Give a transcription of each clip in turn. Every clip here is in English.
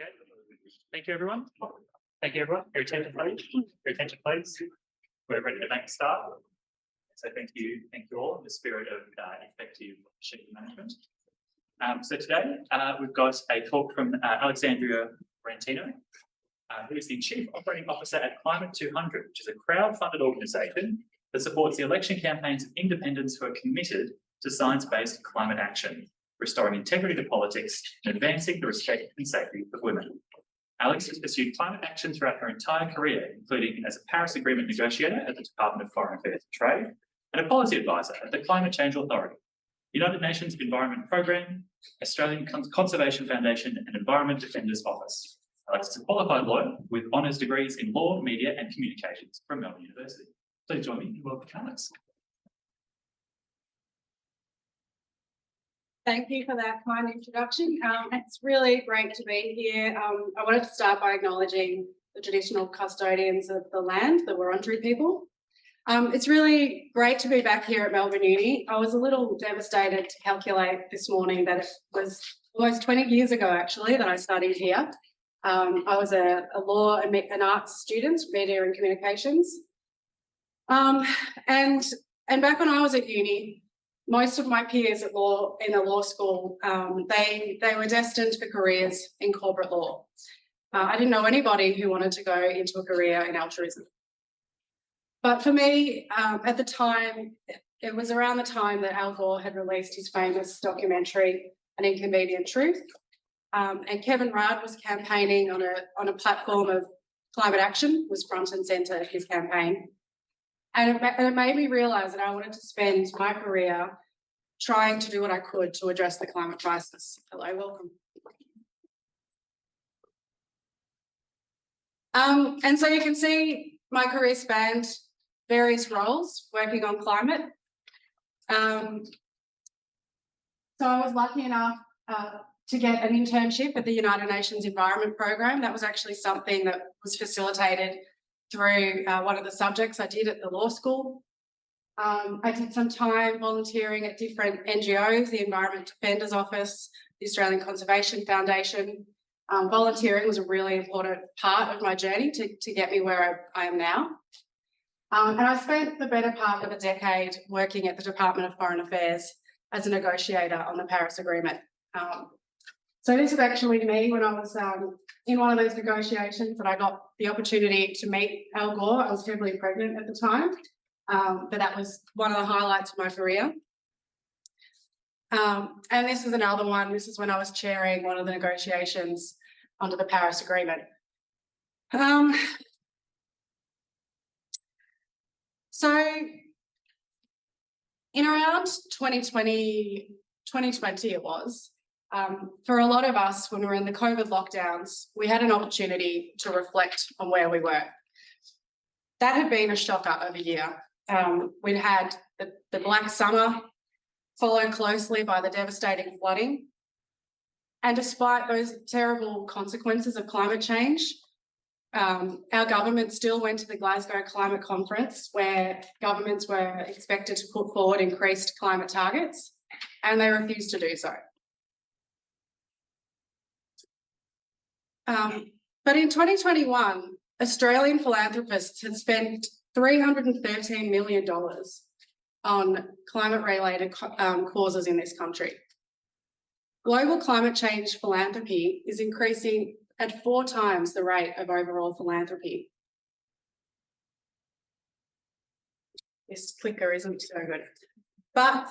Okay. Thank you, everyone. Thank you, everyone. Your attention, please. Your attention, please. We're ready to make a start. So thank you all in the spirit of effective schedule management. So today we've got a talk from Alexandria Rantino, who is the Chief Operating Officer at Climate 200, which is a crowdfunded organisation that supports the election campaigns of independents who are committed to science-based climate action, restoring integrity to politics and advancing the respect and safety of women. Alex has pursued climate action throughout her entire career, including as a Paris Agreement negotiator at the Department of Foreign Affairs and Trade and a policy advisor at the Climate Change Authority, United Nations Environment Programme, Australian Conservation Foundation and Environment Defenders Office. Alex is a qualified lawyer with honours degrees in law, media and communications from Melbourne University. Please join me in welcoming Alex. Thank you for that kind introduction. It's really great to be here. I wanted to start by acknowledging the traditional custodians of the land, the Wurundjeri people. It's really great to be back here at Melbourne Uni. I was a little devastated to calculate this morning that it was almost 20 years ago, actually, that I studied here. I was a law and arts student, media and communications. And back when I was at uni, most of my peers in the law school, they were destined for careers in corporate law. I didn't know anybody who wanted to go into a career in altruism. But for me, at the time, it was around the time that Al Gore had released his famous documentary, An Inconvenient Truth. And Kevin Rudd was campaigning on a platform of climate action, was front and centre of his campaign. And it made me realise that I wanted to spend my career trying to do what I could to address the climate crisis. Hello, welcome. And so you can see my career spanned various roles working on climate. So I was lucky enough to get an internship at the United Nations Environment Programme. That was actually something that was facilitated through one of the subjects I did at the law school. I did some time volunteering at different NGOs, the Environment Defenders Office, the Australian Conservation Foundation. Volunteering was a really important part of my journey to get me where I am now. And I spent the better part of a decade working at the Department of Foreign Affairs as a negotiator on the Paris Agreement. So this is actually me when I was in one of those negotiations that I got the opportunity to meet Al Gore. I was heavily pregnant at the time, but that was one of the highlights of my career. And this is another one. This is when I was chairing one of the negotiations under the Paris Agreement. So in around 2020 it was, for a lot of us, when we were in the COVID lockdowns, we had an opportunity to reflect on where we were. That had been a shocker of a year. We'd had the Black Summer followed closely by the devastating flooding. And despite those terrible consequences of climate change, our government still went to the Glasgow Climate Conference, where governments were expected to put forward increased climate targets, and they refused to do so. But in 2021, Australian philanthropists had spent $313 million on climate-related causes in this country. Global climate change philanthropy is increasing at 4 times the rate of overall philanthropy. This clicker isn't so good. But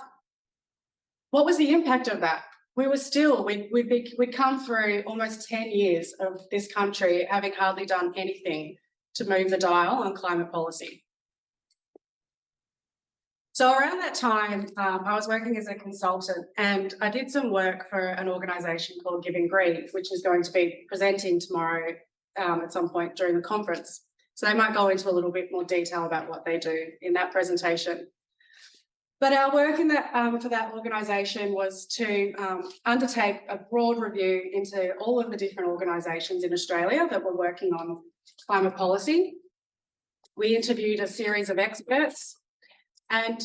what was the impact of that? We'd come through almost 10 years of this country having hardly done anything to move the dial on climate policy. So around that time, I was working as a consultant and I did some work for an organisation called Give and Grieve, which is going to be presenting tomorrow at some point during the conference. So they might go into a little bit more detail about what they do in that presentation. But our work in that, for that organisation was to undertake a broad review into all of the different organisations in Australia that were working on climate policy. We interviewed a series of experts, and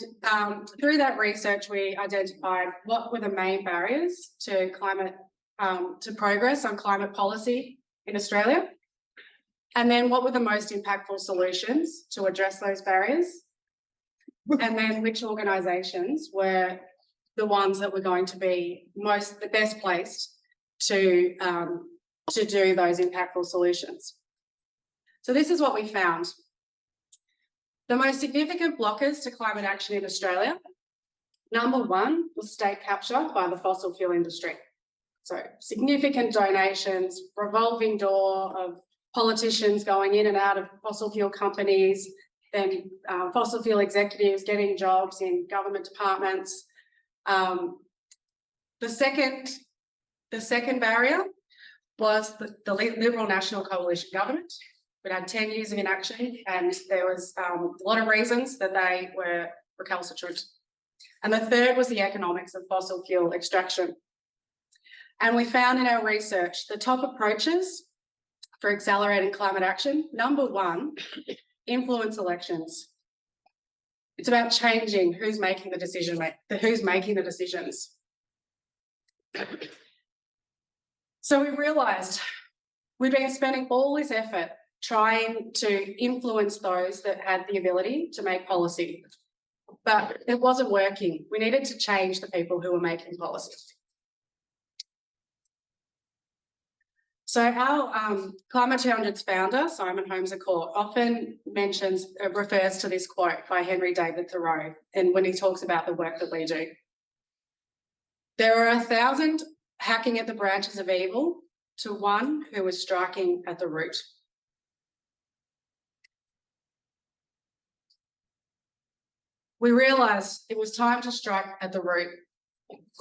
through that research we identified what were the main barriers to climate to progress on climate policy in Australia? And then what were the most impactful solutions to address those barriers? And then which organisations were the ones that were going to be the best placed to do those impactful solutions? So this is what we found. The most significant blockers to climate action in Australia, number one was state capture by the fossil fuel industry. So significant donations, revolving door of politicians going in and out of fossil fuel companies, then fossil fuel executives getting jobs in government departments. The second barrier was the Liberal National Coalition government. We'd had 10 years of inaction, and there was a lot of reasons that they were recalcitrant. And the third was the economics of fossil fuel extraction. And we found in our research the top approaches for accelerating climate action. Number one, influence elections. It's about changing who's making the decisions. So we realised we'd been spending all this effort trying to influence those that had the ability to make policy, but it wasn't working. We needed to change the people who were making policy. So our Climate 200's founder, Simon Holmes-A-Court, often refers to this quote by Henry David Thoreau, and when he talks about the work that we do. There are 1,000 hacking at the branches of evil to one who is striking at the root. We realised it was time to strike at the root.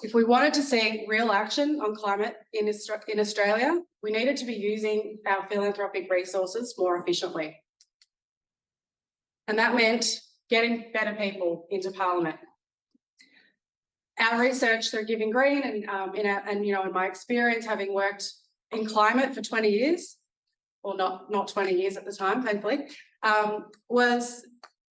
If we wanted to see real action on climate in Australia, we needed to be using our philanthropic resources more efficiently. And that meant getting better people into Parliament. Our research through Giving Green and in my experience, having worked in climate for 20 years, or not 20 years at the time, thankfully, was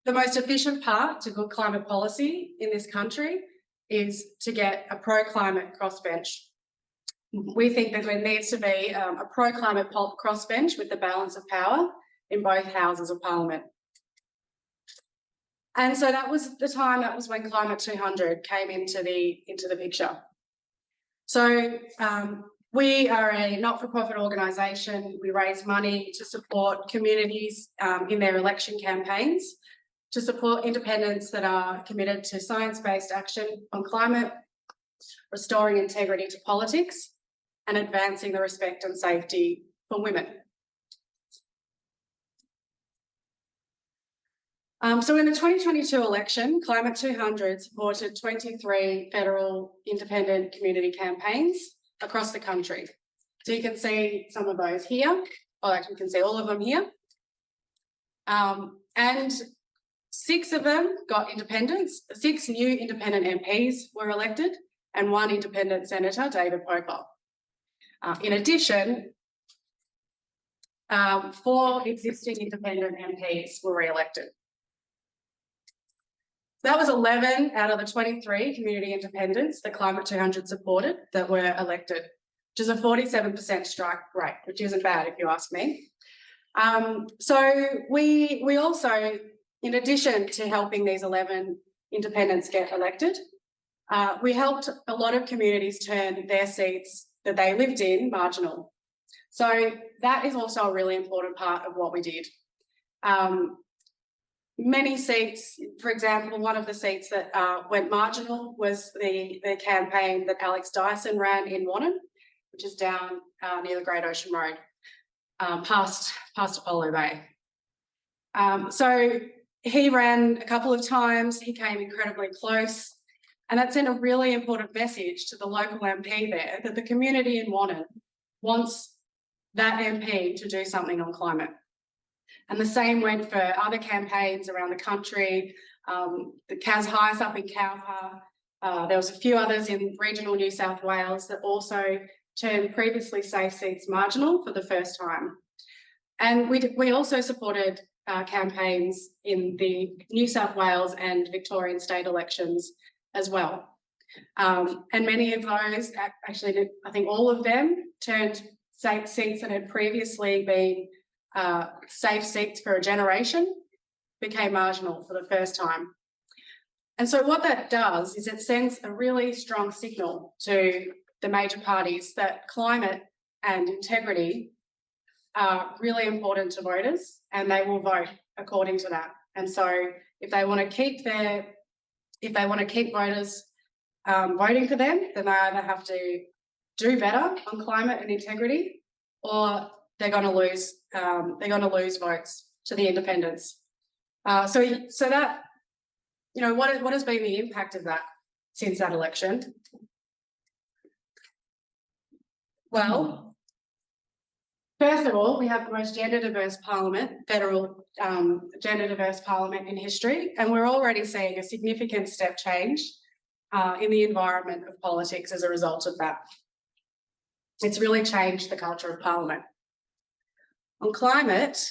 the most efficient part to good climate policy in this country is to get a pro-climate crossbench. We think that there needs to be a pro-climate crossbench with the balance of power in both houses of Parliament. And so that was when Climate 200 came into the picture. So we are a not-for-profit organisation. We raise money to support communities in their election campaigns, to support independents that are committed to science-based action on climate, restoring integrity to politics, and advancing the respect and safety for women. So in the 2022 election, Climate 200 supported 23 federal independent community campaigns across the country. So you can see some of those here, or actually you can see all of them here. And 6 of them got independents. 6 new independent MPs were elected and 1 independent senator, David Pocock. In addition, 4 existing independent MPs were re-elected. That was 11 out of the 23 community independents that Climate 200 supported that were elected, which is a 47% strike rate, which isn't bad if you ask me. So we also, in addition to helping these 11 independents get elected, we helped a lot of communities turn their seats that they lived in marginal. So that is also a really important part of what we did. Many seats, for example, one of the seats that went marginal was the campaign that Alex Dyson ran in Wannon, which is down near the Great Ocean Road, past Apollo Bay. So he ran a couple of times, he came incredibly close, and that sent a really important message to the local MP there that the community in Wannon wants that MP to do something on climate. And the same went for other campaigns around the country, the Cas Heis up in Cowper. There was a few others in regional New South Wales that also turned previously safe seats marginal for the first time. And we also supported campaigns in the New South Wales and Victorian state elections as well. And many of those, actually, I think all of them turned seats that had previously been safe seats for a generation became marginal for the first time. And so what that does is it sends a really strong signal to the major parties that climate and integrity are really important to voters, and they will vote according to that. And so if they want to keep voters voting for them, then they either have to do better on climate and integrity, or they're going to lose. They're going to lose votes to the independents. So that, you know, what has been the impact of that since that election? Well, first of all, we have the most gender diverse parliament, federal gender diverse parliament in history, and we're already seeing a significant step change in the environment of politics as a result of that. It's really changed the culture of parliament. On climate,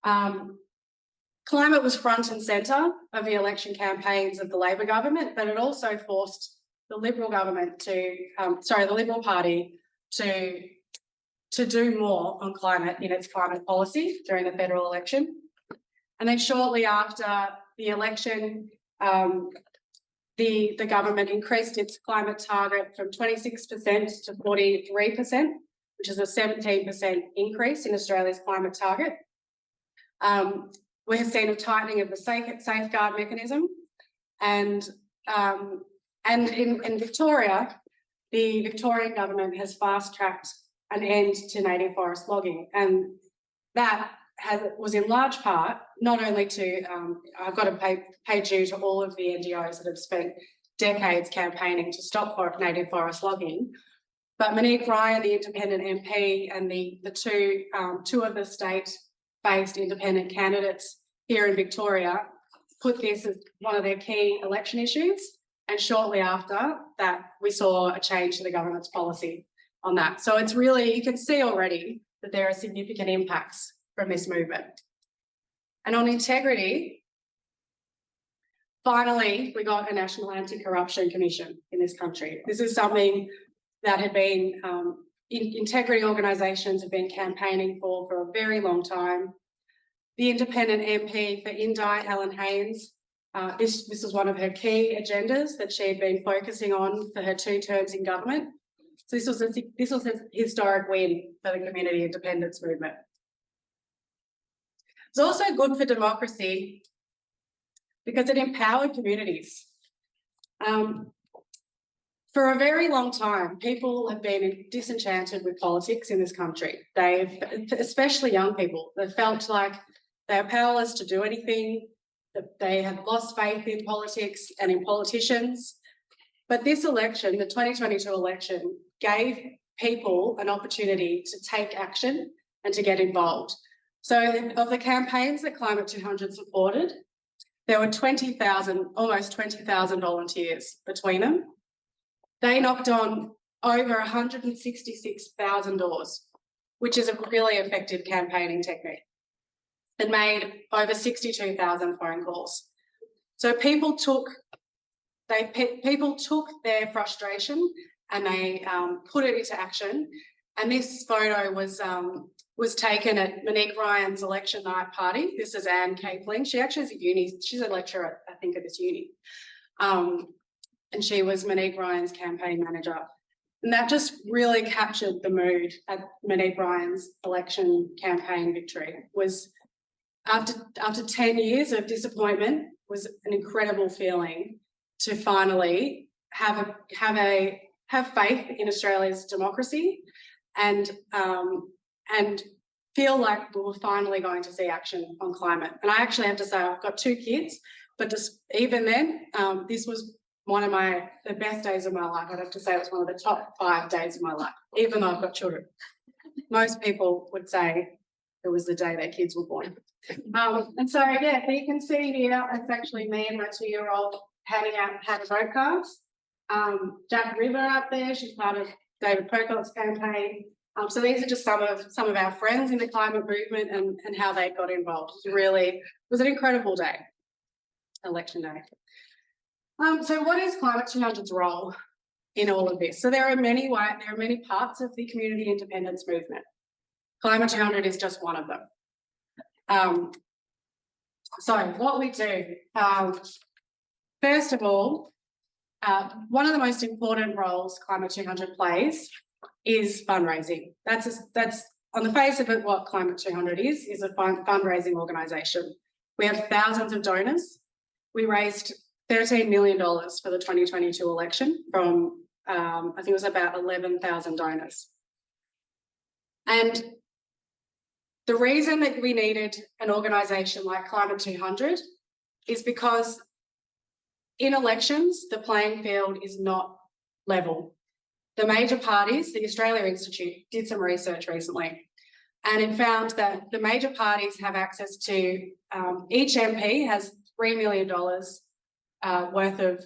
climate was front and centre of the election campaigns of the Labor government, but it also forced the Liberal government the Liberal Party to do more on climate in its climate policy during the federal election. And then shortly after the election, the government increased its climate target from 26% to 43%, which is a 17% increase in Australia's climate target. We have seen a tightening of the safeguard mechanism, and in Victoria, the Victorian government has fast-tracked an end to native forest logging, and that was in large part not only to I've got to pay due to all of the NGOs that have spent decades campaigning to stop native forest logging, but Monique Ryan, the independent MP, and the two of the state-based independent candidates here in Victoria put this as one of their key election issues, and shortly after that we saw a change to the government's policy on that. So it's really, you can see already that there are significant impacts from this movement. And on integrity, finally, we got a National Anti-Corruption Commission in this country. This is something that had been, integrity organisations have been campaigning for a very long time. The independent MP for Indi, Helen Haynes, this was one of her key agendas that she had been focusing on for her 2 terms in government. So this was a historic win for the community independence movement. It's also good for democracy because it empowered communities. For a very long time, people have been disenchanted with politics in this country. Especially young people, they felt like they are powerless to do anything, that they have lost faith in politics and in politicians. But this election, the 2022 election, gave people an opportunity to take action and to get involved. So of the campaigns that Climate 200 supported, there were almost 20,000 volunteers between them. They knocked on over 166,000 doors, which is a really effective campaigning technique, and made over 62,000 phone calls. So people took their frustration and they put it into action. And this photo was taken at Monique Ryan's election night party. This is Anne Capling. She actually is at uni. She's a lecturer, I think, at this uni. And she was Monique Ryan's campaign manager. And that just really captured the mood at Monique Ryan's election campaign victory. Was after 10 years of disappointment, was an incredible feeling to finally have faith in Australia's democracy and feel like we were finally going to see action on climate. And I actually have to say, I've got 2 kids, but just even then, this was one of the best days of my life. I'd have to say it was one of the top 5 days of my life, even though I've got children. Most people would say it was the day their kids were born. And so, yeah, so you can see here, it's actually me and my 2-year-old handing out how to vote cards. Jack River up there, she's part of David Pocock's campaign. So these are just some of our friends in the climate movement and how they got involved. It was an incredible day, election day. So what is Climate 200's role in all of this? So there are many parts of the community independence movement. Climate 200 is just one of them. So what we do, first of all, one of the most important roles Climate 200 plays is fundraising. That's on the face of it what Climate 200 is a fundraising organisation. We have thousands of donors. We raised $13 million for the 2022 election from, I think it was about 11,000 donors. And the reason that we needed an organisation like Climate 200 is because in elections, the playing field is not level. The major parties, the Australia Institute did some research recently, and it found that the major parties have access to, each MP has $3 million worth of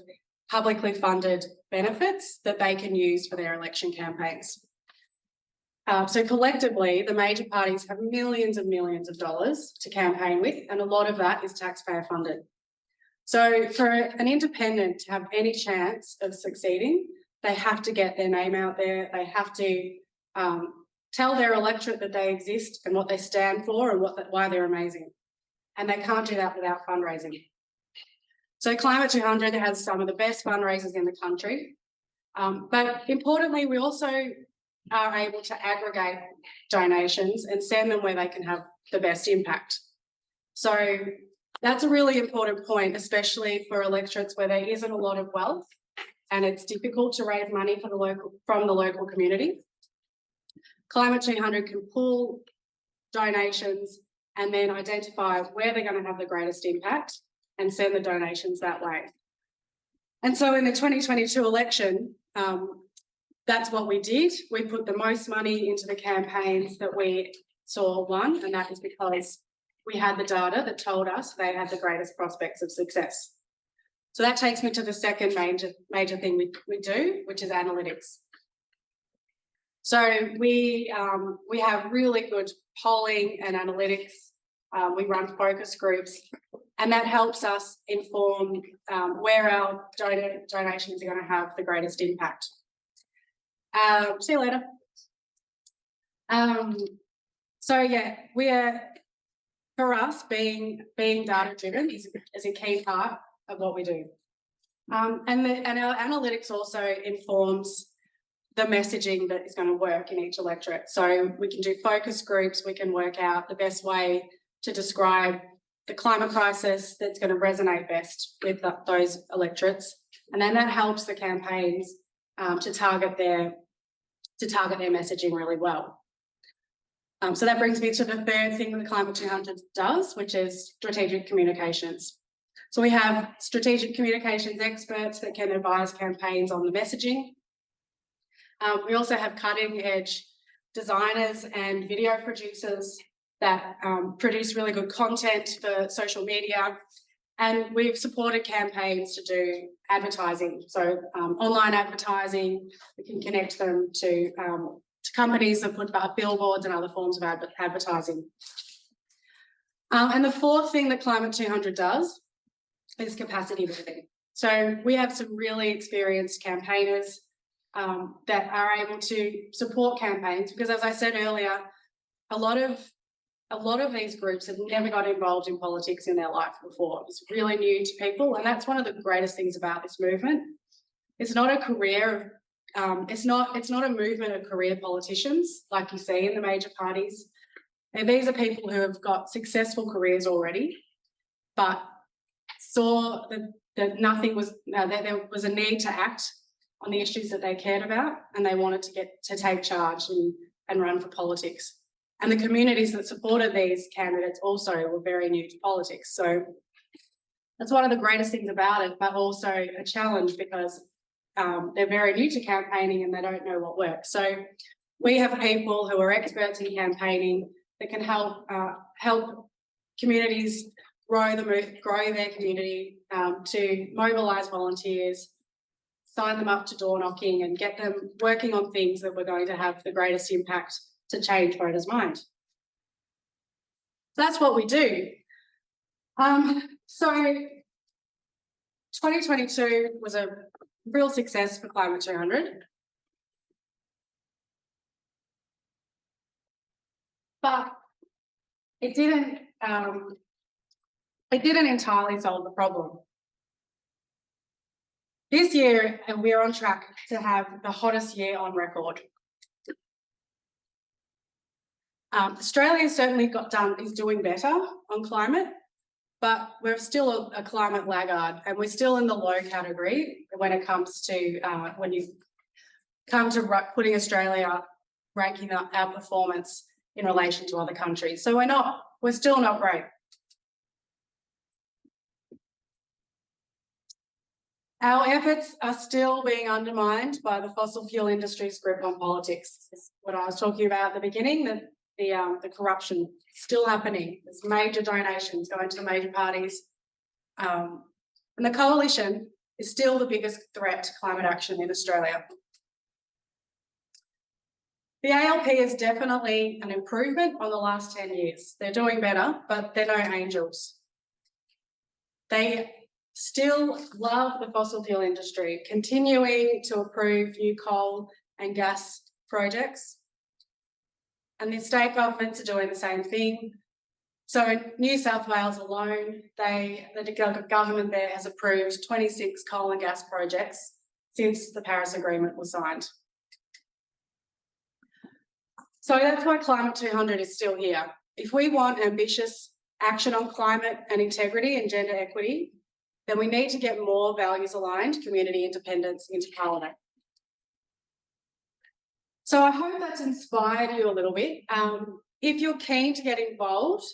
publicly funded benefits that they can use for their election campaigns. So collectively, the major parties have millions and millions of dollars to campaign with, and a lot of that is taxpayer funded. So for an independent to have any chance of succeeding, they have to get their name out there. They have to tell their electorate that they exist and what they stand for and why they're amazing. And they can't do that without fundraising. So Climate 200 has some of the best fundraisers in the country. But importantly, we also are able to aggregate donations and send them where they can have the best impact. So that's a really important point, especially for electorates where there isn't a lot of wealth and it's difficult to raise money from the local community. Climate 200 can pool donations and then identify where they're going to have the greatest impact and send the donations that way. And so in the 2022 election, that's what we did. We put the most money into the campaigns that we saw won, and that is because we had the data that told us they had the greatest prospects of success. So that takes me to the second major thing we do, which is analytics. So we have really good polling and analytics. We run focus groups, and that helps us inform where our donations are going to have the greatest impact. See you later. So yeah, for us, being data driven is a key part of what we do. And our analytics also informs the messaging that is going to work in each electorate. So we can do focus groups, we can work out the best way to describe the climate crisis that's going to resonate best with those electorates. And then that helps the campaigns to target their messaging really well. So that brings me to the third thing that Climate 200 does, which is strategic communications. So we have strategic communications experts that can advise campaigns on the messaging. We also have cutting edge designers and video producers that produce really good content for social media. And we've supported campaigns to do advertising. So online advertising, we can connect them to companies that put up billboards and other forms of advertising. And the fourth thing that Climate 200 does is capacity building. So we have some really experienced campaigners that are able to support campaigns, because as I said earlier, a lot of these groups have never got involved in politics in their life before. It's really new to people, and that's one of the greatest things about this movement. It's not a career. It's not a movement of career politicians like you see in the major parties. And these are people who have got successful careers already, but saw that there was a need to act on the issues that they cared about, and they wanted to take charge and run for politics. And the communities that supported these candidates also were very new to politics. So that's one of the greatest things about it, but also a challenge because they're very new to campaigning and they don't know what works. So we have people who are experts in campaigning that can help communities grow their community, to mobilise volunteers, sign them up to door knocking and get them working on things that were going to have the greatest impact to change voters' mind. So that's what we do. So 2022 was a real success for Climate 200. But it didn't entirely solve the problem. This year, we're on track to have the hottest year on record. Australia certainly is doing better on climate, but we're still a climate laggard, and we're still in the low category when it comes to when you come to putting Australia, ranking our performance in relation to other countries. So we're still not great. Our efforts are still being undermined by the fossil fuel industry's grip on politics. It's what I was talking about at the beginning, the corruption still happening. There's major donations going to the major parties. And the coalition is still the biggest threat to climate action in Australia. The ALP is definitely an improvement on the last 10 years. They're doing better, but they're no angels. They still love the fossil fuel industry, continuing to approve new coal and gas projects. And the state governments are doing the same thing. So in New South Wales alone, the government there has approved 26 coal and gas projects since the Paris Agreement was signed. So that's why Climate 200 is still here. If we want ambitious action on climate and integrity and gender equity, then we need to get more values-aligned community independence into Parliament. So I hope that's inspired you a little bit. If you're keen to get involved,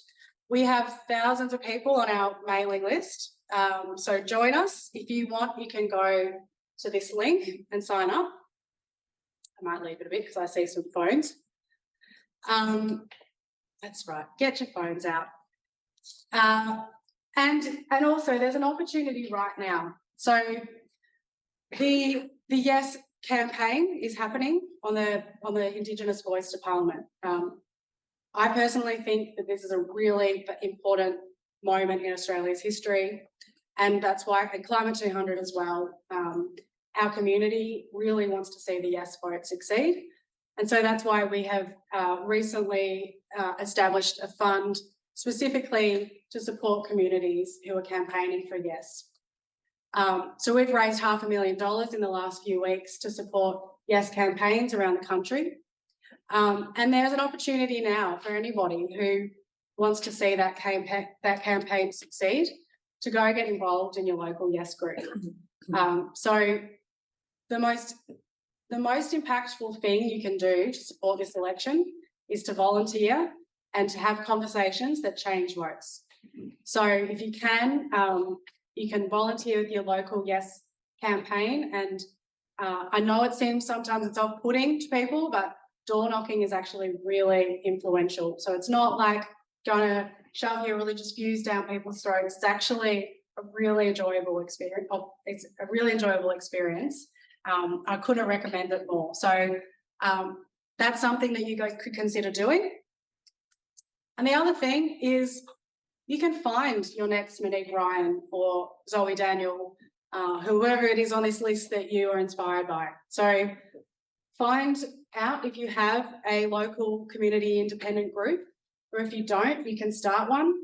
we have thousands of people on our mailing list. So join us. If you want, you can go to this link and sign up. I might leave it a bit because I see some phones. That's right, get your phones out. And also there's an opportunity right now. So the Yes campaign is happening on the Indigenous Voice to Parliament. I personally think that this is a really important moment in Australia's history, and that's why in Climate 200 as well, our community really wants to see the Yes vote succeed. And so that's why we have recently established a fund specifically to support communities who are campaigning for Yes. So we've raised $500,000 in the last few weeks to support Yes campaigns around the country. And there's an opportunity now for anybody who wants to see that campaign succeed to go get involved in your local Yes group. So the most impactful thing you can do to support this election is to volunteer and to have conversations that change votes. So if you can volunteer with your local Yes campaign. And I know it seems sometimes it's off-putting to people, but door knocking is actually really influential. So it's not like going to shove your religious views down people's throats. It's actually a really enjoyable experience. I couldn't recommend it more. So that's something that you guys could consider doing. And the other thing is you can find your next Monique Ryan or Zoe Daniel, whoever it is on this list that you are inspired by. So find out if you have a local community independent group, or if you don't, you can start one.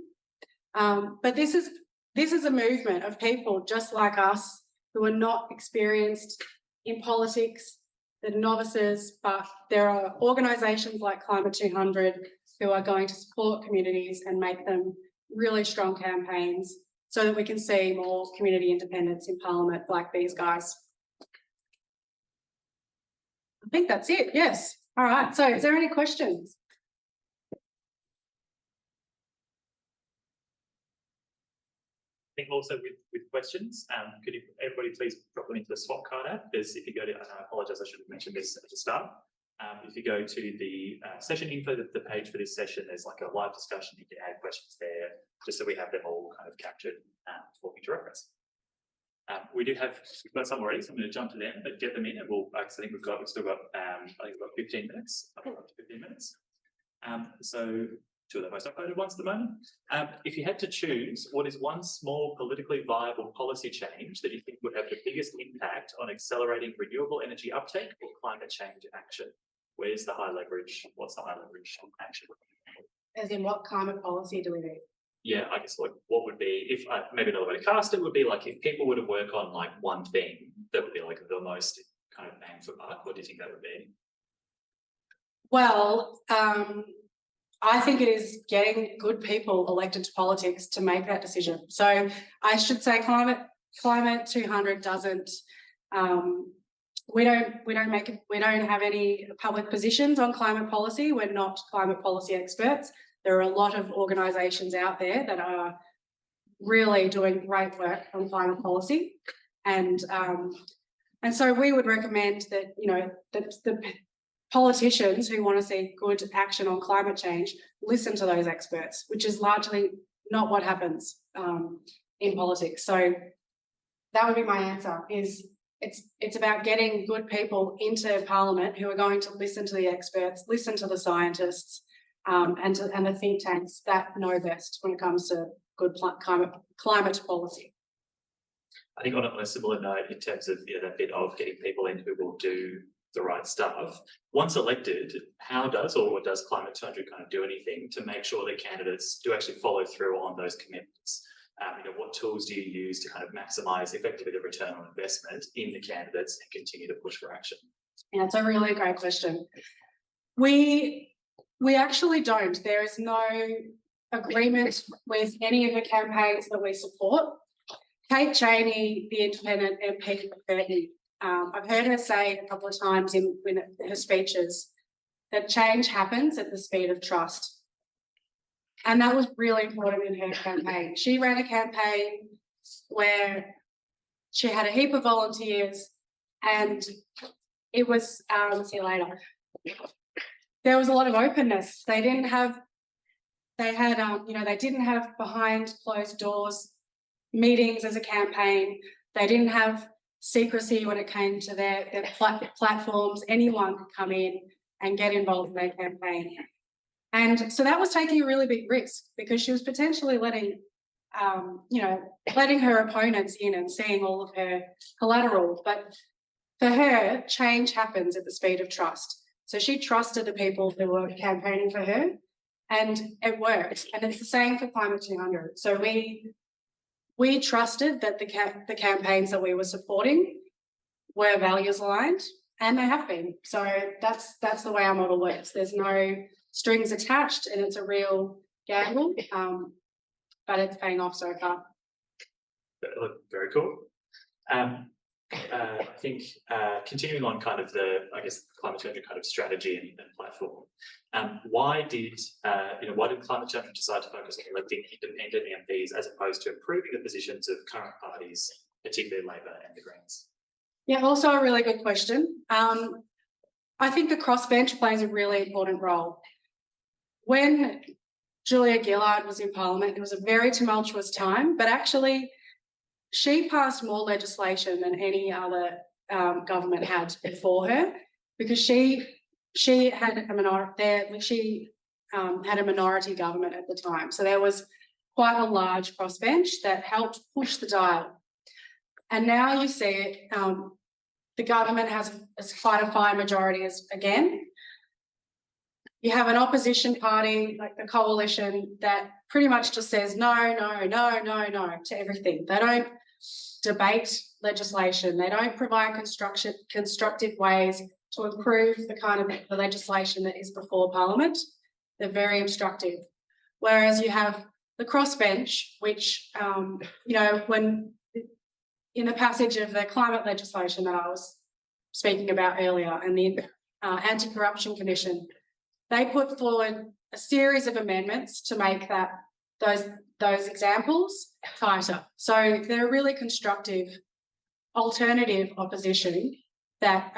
But this is a movement of people just like us who are not experienced in politics, the novices, but there are organisations like Climate 200 who are going to support communities and make them really strong campaigns so that we can see more community independence in Parliament like these guys. I think that's it, yes. All right, so is there any questions? I think also with questions, could everybody please drop them into the swap card app? There's, if you go to, and I apologise, I should have mentioned this at the start. If you go to the session info, the page for this session, there's like a live discussion. You can add questions there, just so we have them all kind of captured for future reference. We've got some already, so I'm going to jump to them, but get them in, and I think we've still got, I think we've got 15 minutes, up to 15 minutes. So two of the most upvoted ones at the moment. If you had to choose, what is one small politically viable policy change that you think would have the biggest impact on accelerating renewable energy uptake or climate change action? Where's the high leverage? What's the high leverage action? As in, what climate policy do we need? Yeah, I guess what would be, if maybe another way to cast it would be like if people were to work on like one thing that would be like the most kind of bang for buck, what do you think that would be? Well, I think it is getting good people elected to politics to make that decision. So I should say climate 200 doesn't, we don't have any public positions on climate policy. We're not climate policy experts. There are a lot of organisations out there that are really doing great work on climate policy. And so we would recommend that, you know, that the politicians who want to see good action on climate change listen to those experts, which is largely not what happens in politics. So that would be my answer, is it's about getting good people into Parliament who are going to listen to the experts, listen to the scientists, and the think tanks that know best when it comes to good climate policy. I think on a similar note, in terms of that bit of getting people in who will do the right stuff, once elected, how does Climate 200 kind of do anything to make sure that candidates do actually follow through on those commitments? What tools do you use to kind of maximise effectively the return on investment in the candidates and continue to push for action? Yeah, it's a really great question. We actually don't. There is no agreement with any of the campaigns that we support. Kate Cheney, the independent MP for Burton, I've heard her say a couple of times in her speeches that change happens at the speed of trust. And that was really important in her campaign. She ran a campaign where she had a heap of volunteers, and it was, see you later. There was a lot of openness. They didn't have behind closed doors meetings as a campaign. They didn't have secrecy when it came to their platforms. Anyone could come in and get involved in their campaign. And so that was taking a really big risk, because she was potentially letting her opponents in and seeing all of her collateral. But for her, change happens at the speed of trust. So she trusted the people who were campaigning for her, and it worked. And it's the same for Climate 200. So we trusted that the campaigns that we were supporting were values aligned, and they have been. So that's the way our model works. There's no strings attached, and it's a real gamble, but it's paying off so far. Very cool. I think continuing on kind of the Climate 200 kind of strategy and platform, why did Climate 200 decide to focus on electing independent MPs as opposed to improving the positions of current parties, particularly Labor and the Greens? Yeah, also a really good question. I think the crossbench plays a really important role. When Julia Gillard was in Parliament, it was a very tumultuous time, but actually she passed more legislation than any other government had before her, because she had a minority government at the time. So there was quite a large crossbench that helped push the dial. And now you see it, the government has quite a fine majority again. You have an opposition party like the Coalition that pretty much just says no to everything. They don't debate legislation. They don't provide constructive ways to improve the kind of the legislation that is before Parliament. They're very obstructive. Whereas you have the crossbench, which, when in the passage of the climate legislation that I was speaking about earlier, and the Anti-Corruption Commission, they put forward a series of amendments to make those examples tighter. So they're a really constructive alternative opposition that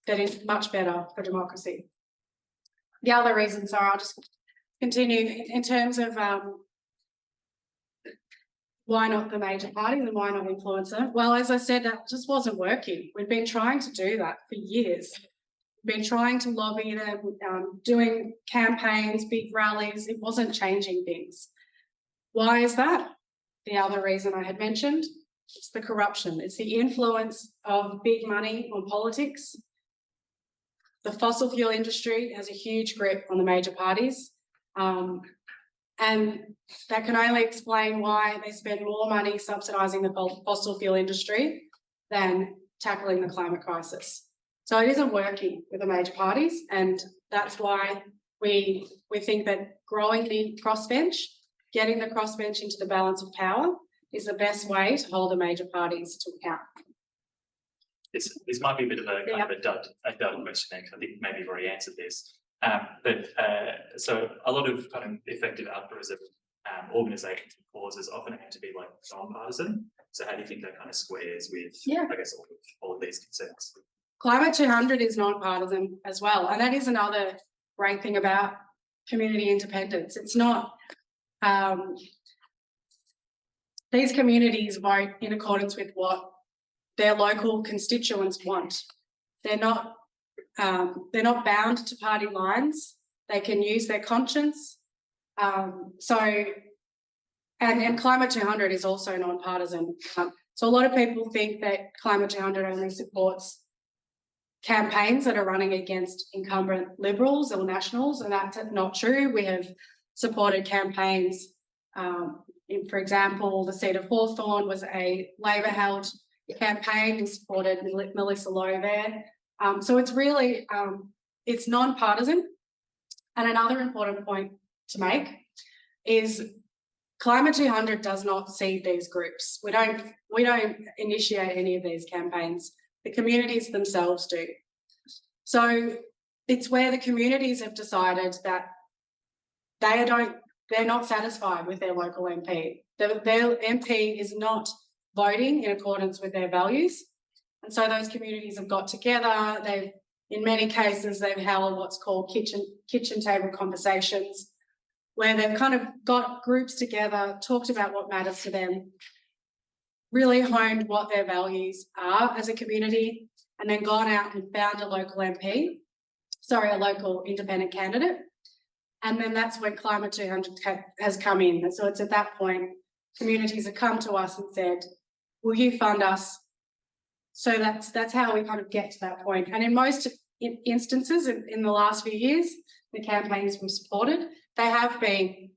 is much better for democracy. The other reasons are, I'll just continue in terms of why not the major parties and why not influence them? Well, as I said, that just wasn't working. We've been trying to do that for years. been trying to lobby them, doing campaigns, big rallies. It wasn't changing things. Why is that? The other reason I had mentioned, it's the corruption. It's the influence of big money on politics. The fossil fuel industry has a huge grip on the major parties. And that can only explain why they spend more money subsidising the fossil fuel industry than tackling the climate crisis. So it isn't working with the major parties, and that's why we think that growing the crossbench, getting the crossbench into the balance of power is the best way to hold the major parties to account. This might be a bit of a kind of a dud question there, 'cause I think maybe you've already answered this. So a lot of kind of effective activism organisations and causes often aim to be like non-partisan. So how do you think that kind of squares with, I guess, all of these concerns? Climate 200 is non-partisan as well, and that is another great thing about community independence. It's not, these communities vote in accordance with what their local constituents want. They're not bound to party lines. They can use their conscience. And Climate 200 is also non-partisan. So a lot of people think that Climate 200 only supports campaigns that are running against incumbent Liberals or Nationals, and that's not true. We have supported campaigns. For example, the seat of Hawthorn was a Labor-held campaign. We supported Melissa Lowe there. So it's really, it's non-partisan. And another important point to make is Climate 200 does not seed these groups. We don't initiate any of these campaigns. The communities themselves do. So it's where the communities have decided that they're not satisfied with their local MP. Their MP is not voting in accordance with their values. And so those communities have got together. In many cases, they've held what's called kitchen table conversations, where they've kind of got groups together, talked about what matters to them, really honed what their values are as a community, and then gone out and found a local independent candidate. And then that's when Climate 200 has come in. And so it's at that point, communities have come to us and said, will you fund us? So that's how we kind of get to that point. And in most instances in the last few years, the campaigns we've supported, they have been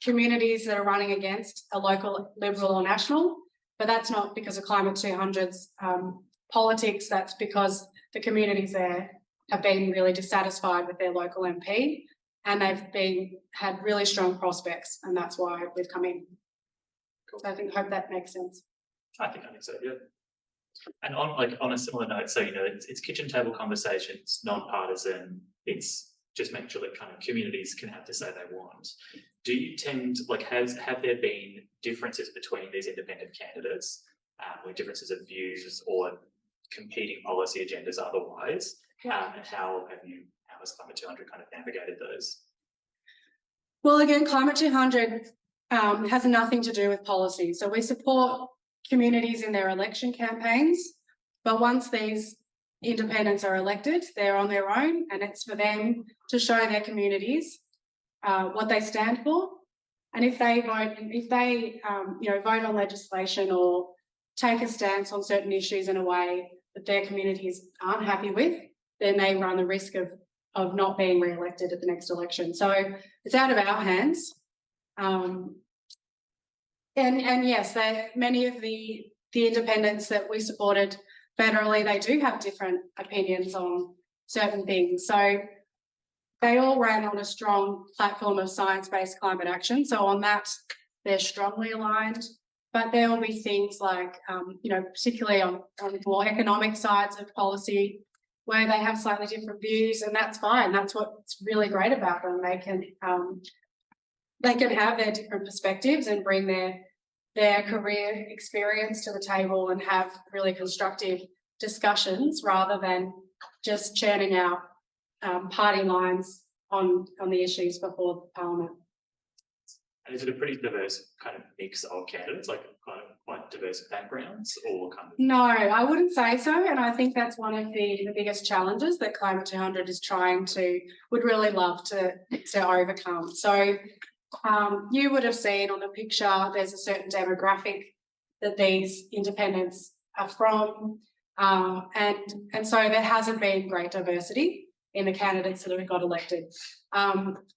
communities that are running against a local Liberal or National, but that's not because of Climate 200's politics. That's because the communities there have been really dissatisfied with their local MP, and they've had really strong prospects, and that's why we've come in. Cool. So I hope that makes sense. I think so, yeah. And on a similar note, so it's kitchen table conversations, non-partisan. It's just making sure that kind of communities can have to say they want. Do you tend have there been differences between these independent candidates, or differences of views or competing policy agendas otherwise? And how has Climate 200 kind of navigated those? Well, again, Climate 200 has nothing to do with policy. So we support communities in their election campaigns, but once these independents are elected, they're on their own, and it's for them to show their communities what they stand for. And if they vote on legislation or take a stance on certain issues in a way that their communities aren't happy with, then they run the risk of not being re-elected at the next election. So it's out of our hands. And yes, many of the independents that we supported federally, they do have different opinions on certain things. So they all ran on a strong platform of science-based climate action. So on that, they're strongly aligned. But there will be things like, particularly on the more economic sides of policy, where they have slightly different views, and that's fine. That's what's really great about them. They can have their different perspectives and bring their career experience to the table and have really constructive discussions rather than just churning out party lines on the issues before Parliament. And is it a pretty diverse kind of mix of candidates, like kind of quite diverse backgrounds, or kind of? No, I wouldn't say so. And I think that's one of the biggest challenges that Climate 200 is would really love to overcome. So you would have seen on the picture, there's a certain demographic that these independents are from. And so there hasn't been great diversity in the candidates that have got elected.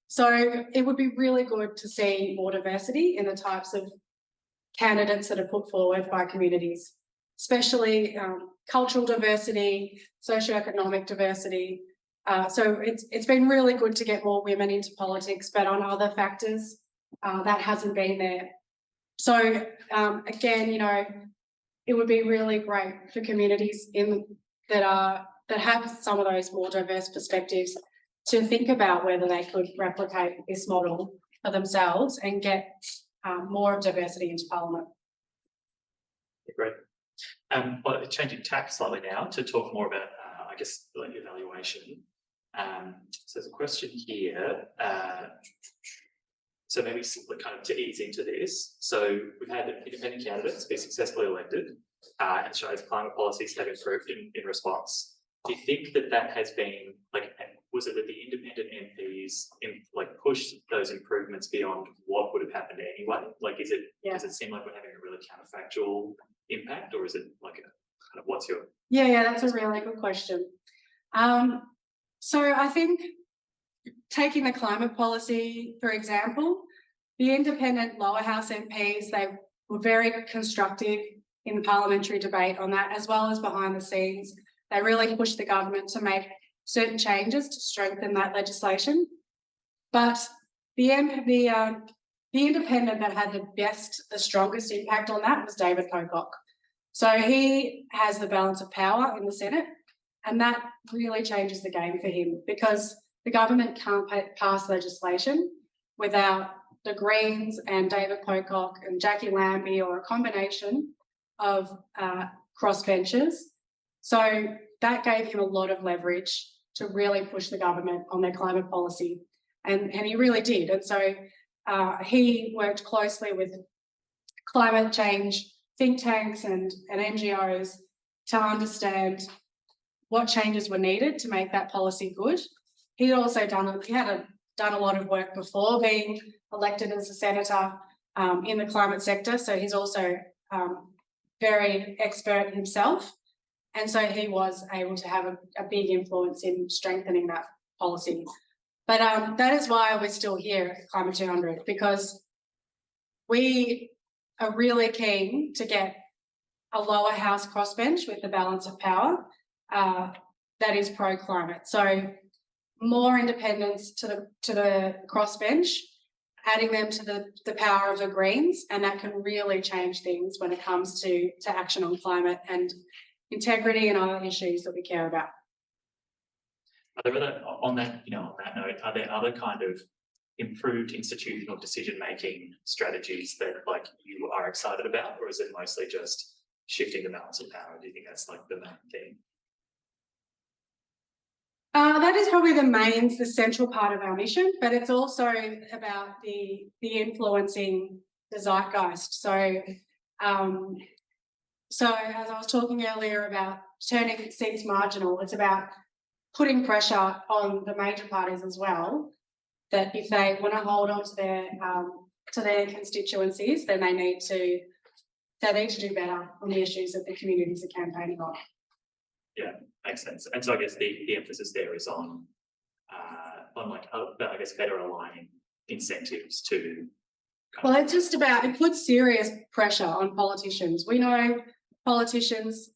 So it would be really good to see more diversity in the types of candidates that are put forward by communities, especially cultural diversity, socioeconomic diversity. So it's been really good to get more women into politics, but on other factors, that hasn't been there. So again, you know, it would be really great for communities that have some of those more diverse perspectives to think about whether they could replicate this model for themselves and get more diversity into Parliament. Great. But changing tack slightly now to talk more about, I guess, like evaluation. So there's a question here. So maybe simply kind of to ease into this. So we've had independent candidates be successfully elected and shows climate policies have improved in response. Do you think that has been like, was it that the independent MPs pushed those improvements beyond what would have happened anyway? Like, does it seem like we're having a really counterfactual impact, or is it like a kind of what's your? Yeah, that's a really good question. So I think taking the climate policy, for example, the independent lower house MPs, they were very constructive in the parliamentary debate on that, as well as behind the scenes. They really pushed the government to make certain changes to strengthen that legislation. But the independent that had the strongest impact on that was David Pocock. So he has the balance of power in the Senate, and that really changes the game for him, because the government can't pass legislation without the Greens and David Pocock and Jackie Lambie, or a combination of crossbenchers. So that gave him a lot of leverage to really push the government on their climate policy. And he really did. And so he worked closely with climate change think tanks and NGOs to understand what changes were needed to make that policy good. He had done a lot of work before being elected as a senator in the climate sector. So he's also very expert himself. And so he was able to have a big influence in strengthening that policy. But that is why we're still here at Climate 200, because we are really keen to get a lower house crossbench with the balance of power that is pro-climate. So more independents to the crossbench, adding them to the power of the Greens, and that can really change things when it comes to action on climate and integrity and other issues that we care about. Are there on that note, are there other kind of improved institutional decision-making strategies that you are excited about, or is it mostly just shifting the balance of power? Do you think that's the main thing? That is probably the central part of our mission, but it's also about the influencing the zeitgeist. So as I was talking earlier about turning seats marginal, it's about putting pressure on the major parties as well, that if they want to hold on to their constituencies, then they need to do better on the issues that the communities are campaigning on. Yeah, makes sense. And so I guess the emphasis there is on I guess better aligning incentives to. Well, it's just about, it puts serious pressure on politicians. We know politicians,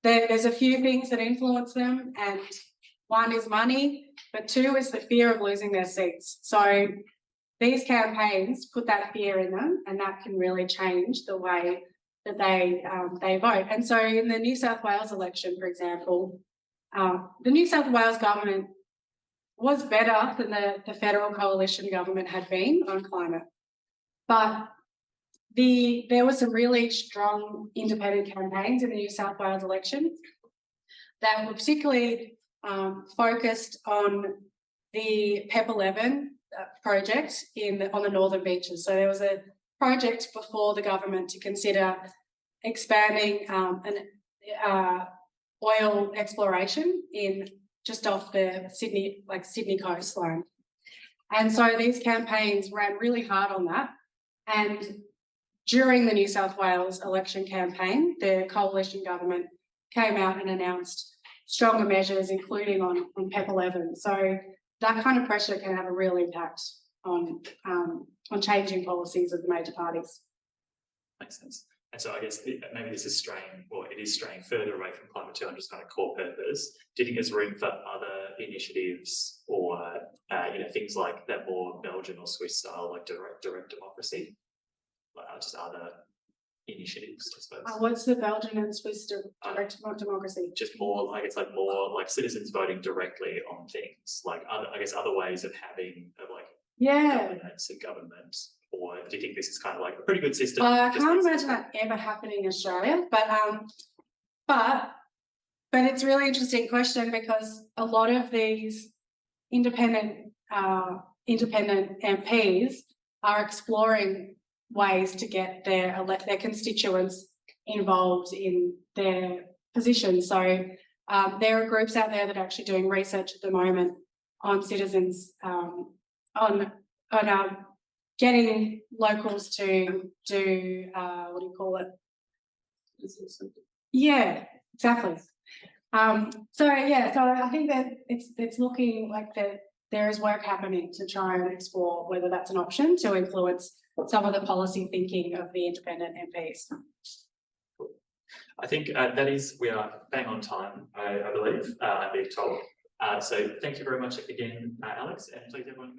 there's a few things that influence them, and one is money, but two is the fear of losing their seats. So these campaigns put that fear in them, and that can really change the way that they vote. And so in the New South Wales election, for example, the New South Wales government was better than the federal coalition government had been on climate. But there were some really strong independent campaigns in the New South Wales election that were particularly focused on the PEP 11 project on the Northern Beaches. So there was a project before the government to consider expanding oil exploration in just off the Sydney coastline. And so these campaigns ran really hard on that. And during the New South Wales election campaign, the coalition government came out and announced stronger measures, including on PEP 11. So that kind of pressure can have a real impact on changing policies of the major parties. Makes sense. And so I guess maybe this is straying, or it is straying further away from Climate 200's kind of core purpose. Do you think there's room for other initiatives or things like that more Belgian or Swiss style, like direct democracy, like just other initiatives, I suppose? What's the Belgian and Swiss direct democracy? Just more like more like citizens voting directly on things, like other ways of having governance and government. Or do you think this is kind of like a pretty good system? I can't imagine that ever happening in Australia, but it's a really interesting question because a lot of these independent MPs are exploring ways to get their constituents involved in their positions. So there are groups out there that are actually doing research at the moment on citizens on getting locals to do what do you call it? Yeah, exactly. So I think that it's looking like there is work happening to try and explore whether that's an option to influence some of the policy thinking of the independent MPs. I think we are bang on time, I believe, I'm being told. So thank you very much again, Alex, and please everyone.